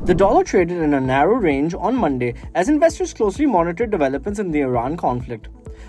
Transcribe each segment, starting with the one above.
The dollar traded in a narrow range on Monday as investors closely monitored developments in the Iran conflict.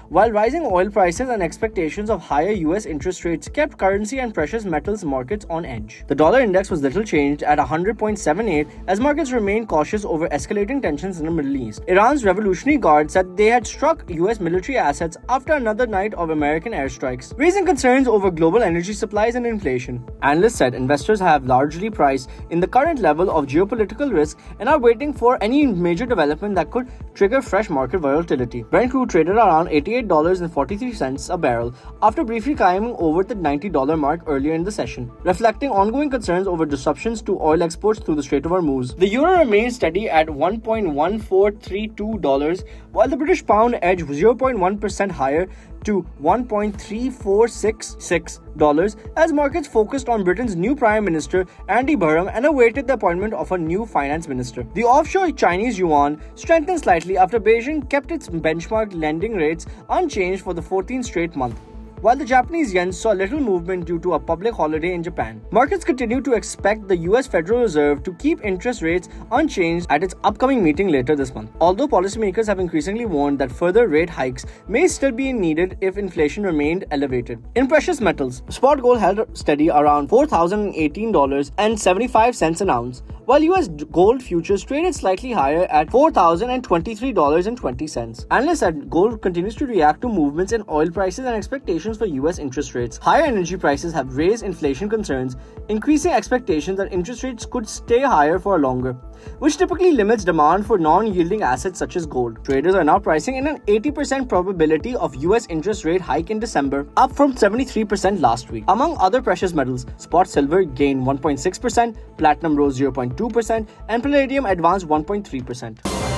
While rising oil prices and expectations of higher US interest rates kept currency and precious metals markets on edge. The dollar index was little changed at 100.78 as markets remained cautious over escalating tensions in the Middle East. Iran's Revolutionary Guard said they had struck US military assets after another night of American airstrikes, raising concerns over global energy supplies and inflation. Analysts said investors have largely priced in the current level of geopolitical risk and are waiting for any major development that could trigger fresh market volatility. Brent crude traded around $88.43 a barrel after briefly climbing over the $90 mark earlier in the session, reflecting ongoing concerns over disruptions to oil exports through the Strait of Hormuz. The euro remained steady at $1.1432, while the British pound edged 0.1% higher to $1.3466 as markets focused on Britain's new Prime Minister Andy Burnham and awaited the appointment of a new finance minister. The offshore Chinese yuan strengthened slightly after Beijing kept its benchmark lending rates unchanged for the 14th straight month, while the Japanese yen saw little movement due to a public holiday in Japan. Markets continue to expect the US Federal Reserve to keep interest rates unchanged at its upcoming meeting later this month, although policymakers have increasingly warned that further rate hikes may still be needed if inflation remained elevated. In precious metals, spot gold held steady around $4,018.75 an ounce, while US gold futures traded slightly higher at $4,023.20. Analysts said gold continues to react to movements in oil prices and expectations for US interest rates. Higher energy prices have raised inflation concerns, increasing expectations that interest rates could stay higher for longer, which typically limits demand for non-yielding assets such as gold. Traders are now pricing in an 80% probability of US interest rate hike in December, up from 73% last week. Among other precious metals, spot silver gained 1.6%, platinum rose 0.2%, and palladium advanced 1.3%.